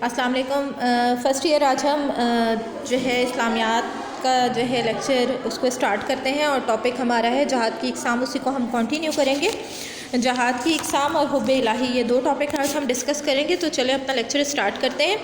السلام علیکم۔ First year آج ہم جو ہے اسلامیات کا جو ہے لیکچر اس کو اسٹارٹ کرتے ہیں، اور ٹاپک ہمارا ہے جہاد کی اقسام، اسی کو ہم کنٹینیو کریں گے۔ جہاد کی اقسام اور حب الہی، یہ دو ٹاپک آج ہم ڈسکس کریں گے، تو چلیں اپنا لیکچر اسٹارٹ کرتے ہیں۔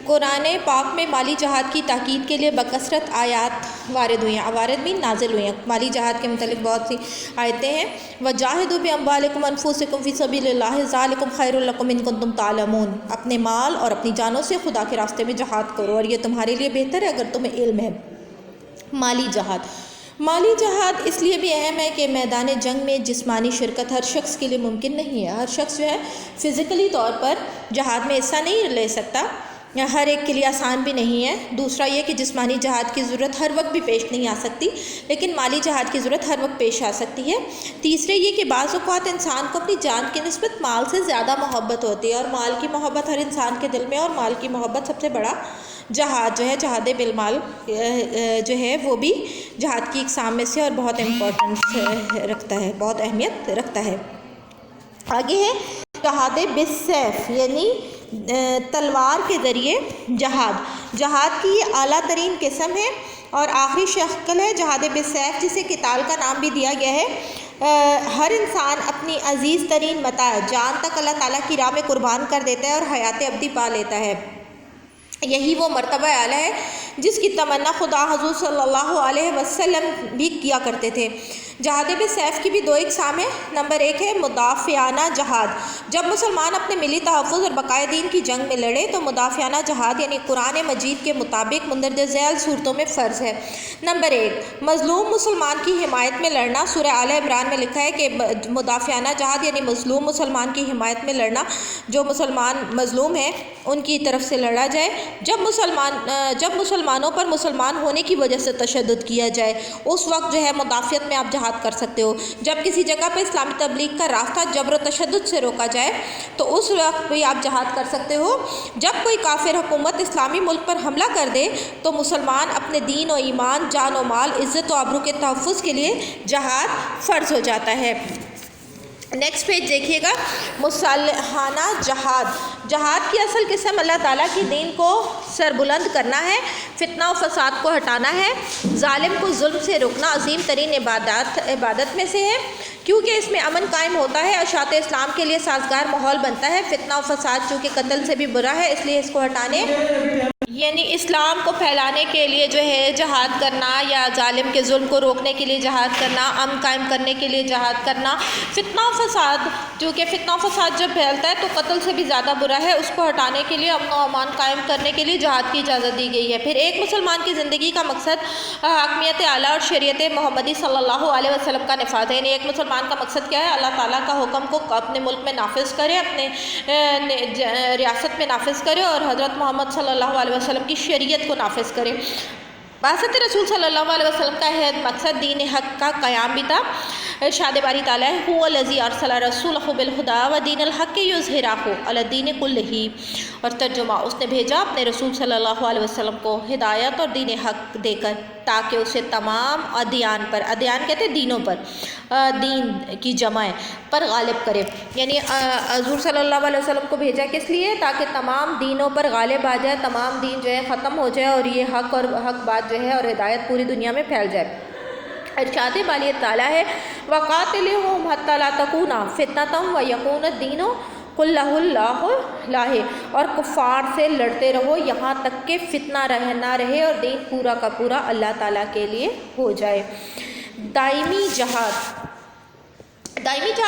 قرآن پاک میں مالی جہاد کی تاکید کے لیے بکثرت آیات وارد ہوئی ہیں، وارد بھی نازل ہوئی ہیں۔ مالی جہاد کے متعلق بہت سی آیتیں ہیں۔ وَجَاهِدُوا بِأَمْوَالِكُمْ وَأَنفُسِكُمْ فِي سَبِيلِ اللَّهِ ذَلِكُمْ خَيْرٌ لَكُمْ إِن كُنتُمْ تَعْلَمُونَ، اپنے مال اور اپنی جانوں سے خدا کے راستے میں جہاد کرو، اور یہ تمہارے لیے بہتر ہے اگر تمہیں علم ہے۔ مالی جہاد اس لیے بھی اہم ہے کہ میدان جنگ میں جسمانی شرکت ہر شخص کے لیے ممکن نہیں ہے۔ ہر شخص جو ہے فزیکلی طور پر جہاد میں حصہ نہیں لے سکتا، ہر ایک کے لیے آسان بھی نہیں ہے۔ دوسرا یہ کہ جسمانی جہاد کی ضرورت ہر وقت بھی پیش نہیں آ سکتی، لیکن مالی جہاد کی ضرورت ہر وقت پیش آ سکتی ہے۔ تیسرے یہ کہ بعض اوقات انسان کو اپنی جان کی نسبت مال سے زیادہ محبت ہوتی ہے، اور مال کی محبت ہر انسان کے دل میں، اور مال کی محبت سب سے بڑا جہاد جو ہے، جہاد بالمال جو ہے وہ بھی جہاد کی اقسام میں سے اور بہت امپورٹنس رکھتا ہے، بہت اہمیت رکھتا ہے۔ آگے ہے جہاد بالسیف، یعنی تلوار کے ذریعے جہاد کی یہ اعلیٰ ترین قسم ہے اور آخری شکل ہے جہاد بالسیف، جسے قتال کا نام بھی دیا گیا ہے۔ ہر انسان اپنی عزیز ترین متاع جان تک اللہ تعالیٰ کی راہ میں قربان کر دیتا ہے اور حیات ابدی پا لیتا ہے۔ یہی وہ مرتبہ اعلیٰ ہے جس کی تمنا خدا حضور صلی اللہ علیہ وسلم بھی کیا کرتے تھے۔ جہاد بالسیف کی بھی دو اقسام ہیں۔ نمبر ایک ہے مدافعانہ جہاد، جب مسلمان اپنے ملی تحفظ اور بقائے دین کی جنگ میں لڑے تو مدافعانہ جہاد یعنی قرآن مجید کے مطابق مندرجہ ذیل صورتوں میں فرض ہے۔ نمبر ایک مظلوم مسلمان کی حمایت میں لڑنا، سورہ آل عمران میں لکھا ہے کہ مدافعانہ جہاد یعنی مظلوم مسلمان کی حمایت میں لڑنا، جو مسلمان مظلوم ہیں ان کی طرف سے لڑا جائے۔ جب مسلمانوں پر مسلمان ہونے کی وجہ سے تشدد کیا جائے، اس وقت جو ہے مدافعت میں آپ جہاد کر سکتے ہو۔ جب کسی جگہ پہ اسلامی تبلیغ کا راستہ جبر و تشدد سے روکا جائے تو اس وقت بھی آپ جہاد کر سکتے ہو۔ جب کوئی کافر حکومت اسلامی ملک پر حملہ کر دے تو مسلمان اپنے دین و ایمان، جان و مال، عزت و آبرو کے تحفظ کے لیے جہاد فرض ہو جاتا ہے۔ نیکسٹ پیج دیکھیے گا، مصالحانہ جہاد کی اصل قسم اللہ تعالیٰ کی دین کو سربلند کرنا ہے، فتنہ و فساد کو ہٹانا ہے، ظالم کو ظلم سے روکنا عظیم ترین عبادت میں سے ہے، کیونکہ اس میں امن قائم ہوتا ہے، اشاعت اسلام کے لیے سازگار ماحول بنتا ہے۔ فتنہ و فساد چونکہ قتل سے بھی برا ہے، اس لیے اس کو ہٹانے یعنی اسلام کو پھیلانے کے لیے جو ہے جہاد کرنا، یا ظالم کے ظلم کو روکنے کے لیے جہاد کرنا، امن قائم کرنے کے لیے جہاد کرنا۔ فتنہ و فساد، چونکہ فتنہ و فساد جب پھیلتا ہے تو قتل سے بھی زیادہ برا ہے، اس کو ہٹانے کے لیے، امن و امان قائم کرنے کے لیے جہاد کی اجازت دی گئی ہے۔ پھر ایک مسلمان کی زندگی کا مقصد حاکمیت اعلیٰ اور شریعت محمدی صلی اللہ علیہ وسلم کا نفاذ ہے، یعنی ایک مسلمان کا مقصد کیا ہے؟ اللہ تعالیٰ کا حکم کو اپنے ملک میں نافذ کرے، اپنے ریاست میں نافذ کرے، اور حضرت محمد صلی اللہ علیہ وسلم کی شریعت کو نافذ کرے۔ بعثت رسول صلی اللہ علیہ وسلم کا مقصد دین حق کا قیام بھی تھا۔ ارشاد باری تعالیٰ ہے هو الذی ارسل رسولہ بالہدی ودین الحق یظہرہ علی الدین کلہ، اور ترجمہ، اس نے بھیجا اپنے رسول صلی اللہ علیہ وسلم کو ہدایت اور دین حق دے کر تاکہ اسے تمام ادیان پر، ادیان کہتے ہیں دینوں پر، دین کی جمع پر غالب کرے، یعنی حضور صلی اللہ علیہ وسلم کو بھیجا کس لیے؟ تاکہ تمام دینوں پر غالب آ جائے، تمام دین جو ہے ختم ہو جائے، اور یہ حق بات جو ہے اور ہدایت پوری دنیا میں پھیل جائے۔ ارشاد باری تعالیٰ ہے وَقَاتِلُوهُمْ حَتَّىٰ لَا تَكُونَ فِتْنَةٌ وَيَكُونَ الدِّينُ كُلُّهُ لِلَّهِ، اور کفار سے لڑتے رہو یہاں تک کہ فتنہ نہ رہے اور دین پورا کا پورا اللہ تعالیٰ کے لیے ہو جائے۔ دائمی جہاد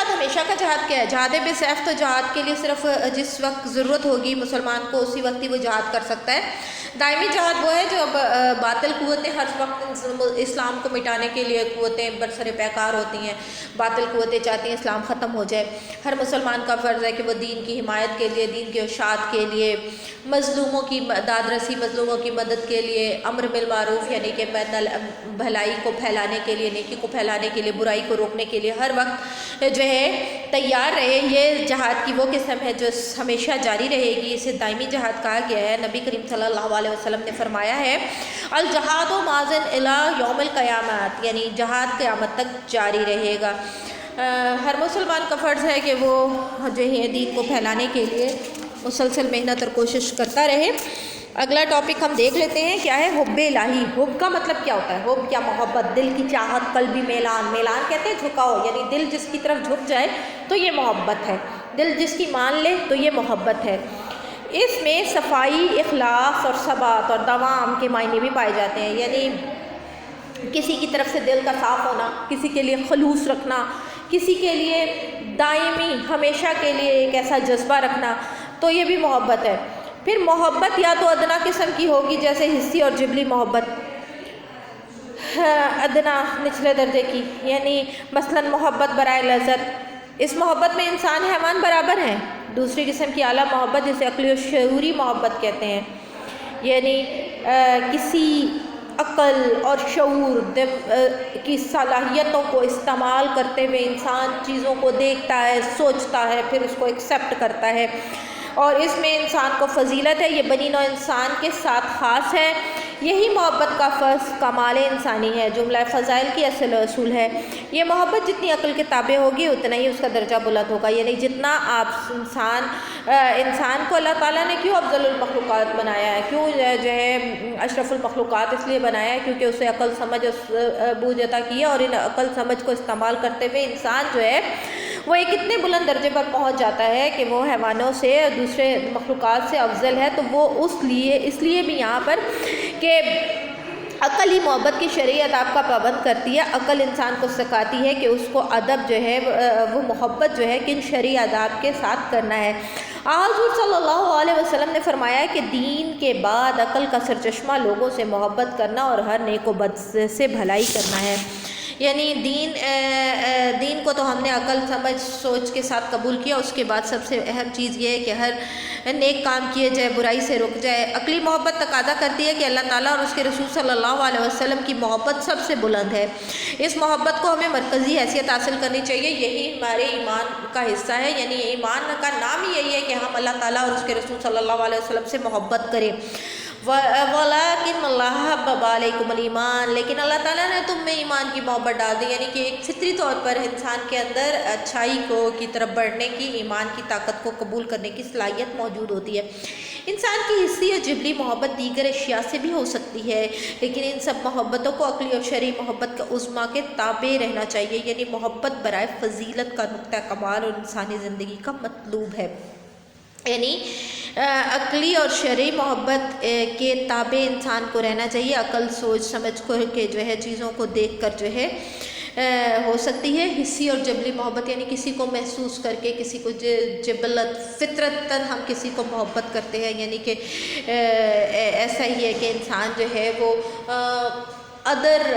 ہمیشہ کا جہاد کیا ہے؟ جہاد بالسیف تو جہاد کے لیے صرف جس وقت ضرورت ہوگی مسلمان کو اسی وقت ہی وہ جہاد کر سکتا ہے۔ دائمی جہاد وہ ہے جو باطل قوتیں ہر وقت اسلام کو مٹانے کے لیے قوتیں برسر پیکار ہوتی ہیں، باطل قوتیں چاہتی ہیں اسلام ختم ہو جائے۔ ہر مسلمان کا فرض ہے کہ وہ دین کی حمایت کے لیے، دین کی اشاعت کے لیے، مظلوموں کی داد رسی، مظلوموں کی مدد کے لیے، امر بالمعروف یعنی کہ بھلائی کو پھیلانے کے لیے، نیکی کو پھیلانے کے لیے، برائی کو روکنے کے لیے ہر وقت جو ہے تیار رہے۔ یہ جہاد کی وہ قسم ہے جو ہمیشہ جاری رہے گی، اسے دائمی جہاد کہا گیا ہے۔ نبی کریم صلی اللہ علیہ وسلم نے فرمایا ہے الجہاد ماضٍ الی یوم القیامت، یعنی جہاد قیامت تک جاری رہے گا۔ ہر مسلمان کا فرض ہے کہ وہ جو ہے دین کو پھیلانے کے لیے مسلسل محنت اور کوشش کرتا رہے۔ اگلا ٹاپک ہم دیکھ لیتے ہیں، کیا ہے حب الہی۔ حب کا مطلب کیا ہوتا ہے؟ حب کیا؟ محبت، دل کی چاہت، قلبی میلان۔ میلان کہتے ہیں جھکاؤ، یعنی دل جس کی طرف جھک جائے تو یہ محبت ہے، دل جس کی مان لے تو یہ محبت ہے۔ اس میں صفائی، اخلاص اور ثبات اور دوام کے معنی بھی پائے جاتے ہیں، یعنی کسی کی طرف سے دل کا صاف ہونا، کسی کے لیے خلوص رکھنا، کسی کے لیے دائمی ہمیشہ کے لیے ایک ایسا جذبہ رکھنا، تو یہ بھی محبت ہے۔ پھر محبت یا تو ادنا قسم کی ہوگی جیسے حسی اور جبلی محبت، ادنا نچلے درجے کی، یعنی مثلا محبت برائے لذت، اس محبت میں انسان حیوان برابر ہیں۔ دوسری قسم کی اعلیٰ محبت جسے عقلی و شعوری محبت کہتے ہیں، یعنی کسی عقل اور شعور کی صلاحیتوں کو استعمال کرتے ہوئے انسان چیزوں کو دیکھتا ہے، سوچتا ہے، پھر اس کو ایکسیپٹ کرتا ہے، اور اس میں انسان کو فضیلت ہے۔ یہ بنی نوع انسان کے ساتھ خاص ہے، یہی محبت کا فرض کمال انسانی ہے، جملہ فضائل کی اصل اصول ہے۔ یہ محبت جتنی عقل کے تابع ہوگی اتنا ہی اس کا درجہ بلند ہوگا، یعنی جتنا آپ انسان کو اللہ تعالیٰ نے کیوں افضل المخلوقات بنایا ہے، کیوں جو ہے اشرف المخلوقات اس لیے بنایا ہے کیونکہ اسے عقل سمجھ بوجھ عطا کی ہے، اور ان عقل سمجھ کو استعمال کرتے ہوئے انسان جو ہے وہ ایک اتنے بلند درجے پر پہنچ جاتا ہے کہ وہ حیوانوں سے، دوسرے مخلوقات سے افضل ہے۔ تو وہ اس لیے بھی یہاں پر کہ عقل ہی محبت کی شرعی آداب کا پابند کرتی ہے، عقل انسان کو سکھاتی ہے کہ اس کو ادب جو ہے وہ محبت جو ہے کن شرعی آداب کے ساتھ کرنا ہے۔ حضور صلی اللہ علیہ وسلم نے فرمایا کہ دین کے بعد عقل کا سرچشمہ لوگوں سے محبت کرنا اور ہر نیک و بد سے بھلائی کرنا ہے، یعنی دین کو تو ہم نے عقل سمجھ سوچ کے ساتھ قبول کیا، اس کے بعد سب سے اہم چیز یہ ہے کہ ہر نیک کام کیے جائے، برائی سے رک جائے۔ عقلی محبت تقاضا کرتی ہے کہ اللہ تعالیٰ اور اس کے رسول صلی اللہ علیہ وسلم کی محبت سب سے بلند ہے، اس محبت کو ہمیں مرکزی حیثیت حاصل کرنی چاہیے، یہی ہمارے ایمان کا حصہ ہے، یعنی ایمان کا نام ہی یہی ہے کہ ہم اللہ تعالیٰ اور اس کے رسول صلی اللہ علیہ وسلم سے محبت کریں۔ وَلَٰكِنَّ اللَّهَ حَبَّبَ عَلَيْكُمُ الْإِيمَانَ، لیکن اللہ تعالیٰ نے تم میں ایمان کی محبت ڈال دی، یعنی کہ ایک فطری طور پر انسان کے اندر اچھائی کی طرف بڑھنے کی، ایمان کی طاقت کو قبول کرنے کی صلاحیت موجود ہوتی ہے۔ انسان کی حسی اور جبلی محبت دیگر اشیاء سے بھی ہو سکتی ہے، لیکن ان سب محبتوں کو عقلی اور شرعی محبت کا عظمیٰ کے تابع رہنا چاہیے، یعنی محبت برائے فضیلت کا نقطہ کمال اور انسانی زندگی کا مطلوب ہے، یعنی عقلی اور شرعی محبت کے تابع انسان کو رہنا چاہیے۔ عقل سوچ سمجھ کر کے جو ہے چیزوں کو دیکھ کر جو ہے ہو سکتی ہے۔ حسی اور جبلی محبت یعنی کسی کو محسوس کر کے، کسی کو جبلت فطرتاً ہم کسی کو محبت کرتے ہیں، یعنی کہ ایسا ہی ہے کہ انسان جو ہے وہ ادر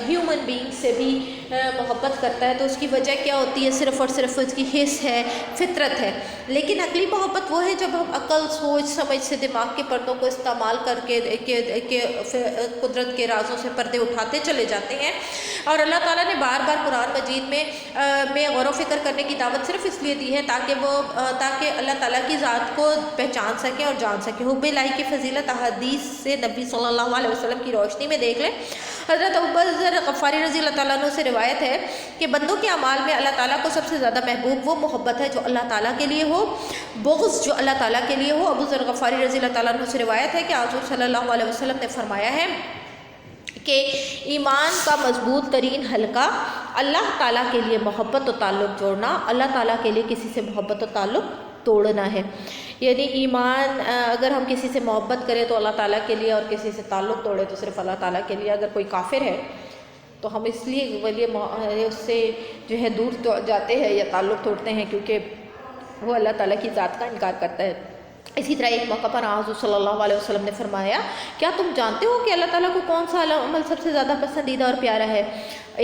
ہیومن بینگ سے بھی محبت کرتا ہے، تو اس کی وجہ کیا ہوتی ہے؟ صرف اور صرف اس کی حس ہے، فطرت ہے۔ لیکن عقلی محبت وہ ہے جب ہم عقل سوچ سمجھ سے دماغ کے پردوں کو استعمال کر کے قدرت کے رازوں سے پردے اٹھاتے چلے جاتے ہیں، اور اللہ تعالیٰ نے بار بار قرآن مجید میں غور و فکر کرنے کی دعوت صرف اس لیے دی ہے تاکہ اللہ تعالیٰ کی ذات کو پہچان سکیں اور جان سکیں۔ حب الہی کی فضیلت احادیث سے نبی صلی اللہ علیہ وسلم کی روشنی میں دیکھ لیں۔ حضرت ابوذر غفاری رضی اللہ تعالیٰ عنہ سے روایت ہے کہ بندوں کے اعمال میں اللہ تعالیٰ کو سب سے زیادہ محبوب وہ محبت ہے جو اللہ تعالیٰ کے لیے ہو، بغض جو اللہ تعالیٰ کے لیے ہو۔ ابوذر غفاری رضی اللہ تعالیٰ عنہ سے روایت ہے کہ حضور صلی اللہ علیہ وسلم نے فرمایا ہے کہ ایمان کا مضبوط ترین حلقہ اللہ تعالیٰ کے لیے محبت و تعلق جوڑنا، اللہ تعالیٰ کے لیے کسی سے محبت و تعلق توڑنا ہے، یعنی ایمان اگر ہم کسی سے محبت کریں تو اللہ تعالیٰ کے لیے، اور کسی سے تعلق توڑے تو صرف اللہ تعالیٰ کے لیے۔ اگر کوئی کافر ہے تو ہم اس لیے اس سے جو ہے دور جاتے ہیں یا تعلق توڑتے ہیں کیونکہ وہ اللہ تعالیٰ کی ذات کا انکار کرتا ہے۔ اسی طرح ایک موقع پر حضور صلی اللہ علیہ وسلم نے فرمایا، کیا تم جانتے ہو کہ اللہ تعالیٰ کو کون سا عمل سب سے زیادہ پسندیدہ اور پیارا ہے؟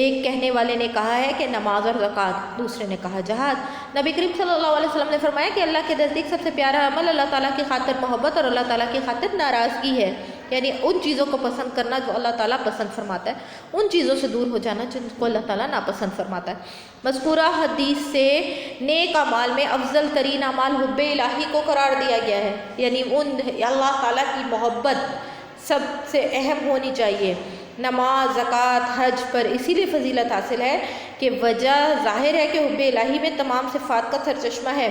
ایک کہنے والے نے کہا ہے کہ نماز اور زکوٰۃ، دوسرے نے کہا جہاد۔ نبی کریم صلی اللہ علیہ وسلم نے فرمایا کہ اللہ کے نزدیک سب سے پیارا عمل اللہ تعالیٰ کی خاطر محبت اور اللہ تعالیٰ کی خاطر ناراضگی ہے، یعنی ان چیزوں کو پسند کرنا جو اللہ تعالیٰ پسند فرماتا ہے، ان چیزوں سے دور ہو جانا جن کو اللہ تعالیٰ ناپسند فرماتا ہے۔ مذکورہ حدیث سے نیک اعمال میں افضل ترین اعمال حب الہی کو قرار دیا گیا ہے، یعنی اللہ تعالیٰ کی محبت سب سے اہم ہونی چاہیے۔ نماز، زکوٰۃ، حج پر اسی لیے فضیلت حاصل ہے کہ وجہ ظاہر ہے کہ حب الہی میں تمام صفات کا سرچشمہ ہے،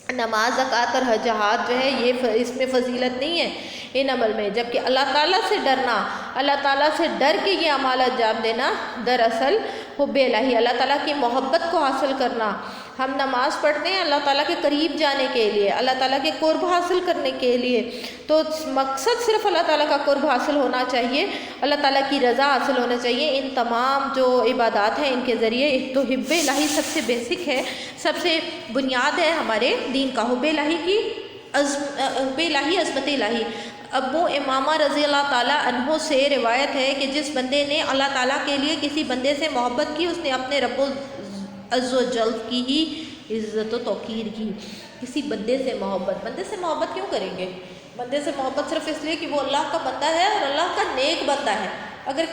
نماز، زکوٰۃ اور جہاد جو ہے یہ اس میں فضیلت نہیں ہے ان عمل میں، جبکہ اللہ تعالیٰ سے ڈرنا، اللہ تعالیٰ سے ڈر کے یہ اعمال انجام دینا دراصل حب الہی، اللہ تعالیٰ کی محبت کو حاصل کرنا۔ ہم نماز پڑھتے ہیں اللہ تعالیٰ کے قریب جانے کے لیے، اللہ تعالیٰ کے قرب حاصل کرنے کے لیے، تو مقصد صرف اللہ تعالیٰ کا قرب حاصل ہونا چاہیے، اللہ تعالیٰ کی رضا حاصل ہونا چاہیے۔ ان تمام جو عبادات ہیں ان کے ذریعے تو حب الہی سب سے بیسک ہے، سب سے بنیاد ہے ہمارے دین کا، حب الہی کی حب الہی، عظمت الہی۔ ابو امامہ رضی اللہ تعالیٰ عنہ سے روایت ہے کہ جس بندے نے اللہ تعالیٰ کے لیے کسی بندے سے محبت کی، اس نے اپنے رب عز و جل کی ہی عزت و توقیر کی۔ کسی بندے سے محبت کیوں کریں گے؟ بندے سے محبت صرف اس لیے کہ وہ اللہ کا بندہ ہے اور اللہ کا نیک بندہ ہے۔ اگر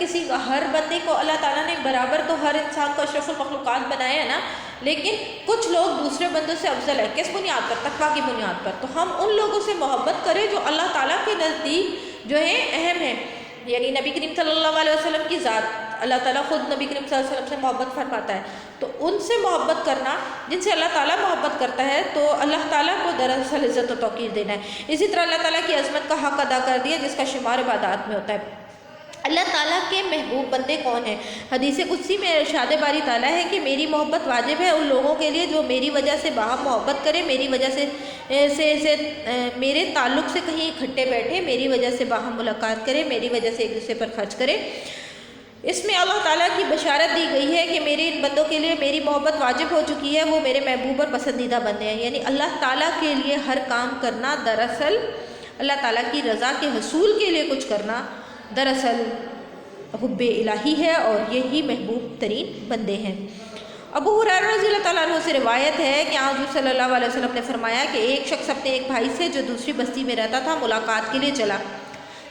ہر بندے کو اللہ تعالیٰ نے برابر تو ہر انسان کو اشرف المخلوقات بنایا ہے نا، لیکن کچھ لوگ دوسرے بندوں سے افضل ہے، کس بنیاد پر؟ تقویٰ کی بنیاد پر۔ تو ہم ان لوگوں سے محبت کریں جو اللہ تعالیٰ کے نزدیک جو ہے اہم ہے، یعنی نبی کریم صلی اللہ علیہ وسلم کی ذات، اللہ تعالیٰ خود نبی کریم صلی اللہ علیہ وسلم سے محبت فرماتا ہے، تو ان سے محبت کرنا جن سے اللہ تعالیٰ محبت کرتا ہے، تو اللہ تعالیٰ کو دراصل عزت و توقیر دینا ہے۔ اسی طرح اللہ تعالیٰ کی عظمت کا حق ادا کر دیا جس کا شمار عبادات میں ہوتا ہے۔ اللہ تعالیٰ کے محبوب بندے کون ہیں؟ حدیث قدسی میں ارشاد باری تعالیٰ ہے کہ میری محبت واجب ہے ان لوگوں کے لیے جو میری وجہ سے باہم محبت کرے، میری وجہ سے میرے تعلق سے کہیں اکٹھے بیٹھے، میری وجہ سے باہم ملاقات کرے، میری وجہ سے ایک دوسرے پر خرچ کرے۔ اس میں اللہ تعالیٰ کی بشارت دی گئی ہے کہ میرے ان بندوں کے لیے میری محبت واجب ہو چکی ہے، وہ میرے محبوب اور پسندیدہ بندے ہیں۔ یعنی اللہ تعالیٰ کے لیے ہر کام کرنا دراصل اللہ تعالیٰ کی رضا کے حصول کے لیے کچھ کرنا دراصل حب الہی ہے، اور یہی محبوب ترین بندے ہیں۔ ابو ہریرہ رضی اللہ تعالیٰ عنہ سے روایت ہے کہ حضور صلی اللہ علیہ وسلم نے فرمایا کہ ایک شخص اپنے ایک بھائی سے جو دوسری بستی میں رہتا تھا ملاقات کے لیے چلا۔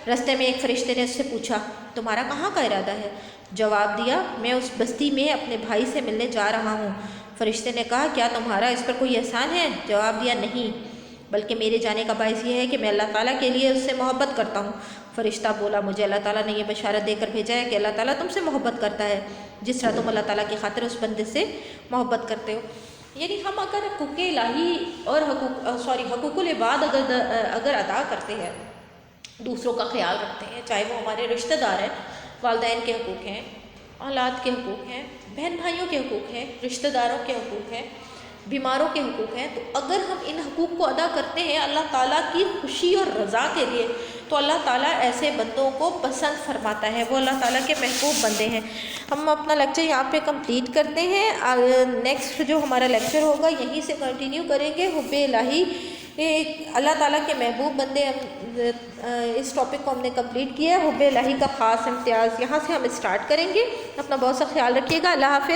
رستے میں ایک فرشتے نے اس سے پوچھا، تمہارا کہاں کا ارادہ ہے؟ جواب دیا، میں اس بستی میں اپنے بھائی سے ملنے جا رہا ہوں۔ فرشتے نے کہا، کیا تمہارا اس پر کوئی احسان ہے؟ جواب دیا، نہیں، بلکہ میرے جانے کا باعث یہ ہے کہ میں اللہ تعالیٰ کے لیے اس سے محبت کرتا ہوں۔ فرشتہ بولا، مجھے اللہ تعالیٰ نے یہ بشارت دے کر بھیجا ہے کہ اللہ تعالیٰ تم سے محبت کرتا ہے جس طرح تم اللہ تعالیٰ کی خاطر اس بندے سے محبت کرتے ہو۔ یعنی ہم اگر حقوق الہی اور حقوق العباد اگر ادا کرتے ہیں، دوسروں کا خیال رکھتے ہیں، چاہے وہ ہمارے رشتہ دار ہیں، والدین کے حقوق ہیں، اولاد کے حقوق ہیں، بہن بھائیوں کے حقوق ہیں، رشتہ داروں کے حقوق ہیں، بیماروں کے حقوق ہیں، تو اگر ہم ان حقوق کو ادا کرتے ہیں اللہ تعالیٰ کی خوشی اور رضا کے لیے، تو اللہ تعالیٰ ایسے بندوں کو پسند فرماتا ہے، وہ اللہ تعالیٰ کے محبوب بندے ہیں۔ ہم اپنا لیکچر یہاں پہ کمپلیٹ کرتے ہیں، نیکسٹ جو ہمارا لیکچر ہوگا یہیں سے کنٹینیو کریں گے، حب الہی، اللہ تعالیٰ کے محبوب بندے۔ اس ٹاپک کو ہم نے کمپلیٹ کیا ہے، حب الہی کا خاص امتیاز، یہاں سے ہم اسٹارٹ کریں گے۔ اپنا بہت سا خیال رکھیے گا، اللہ حافظ۔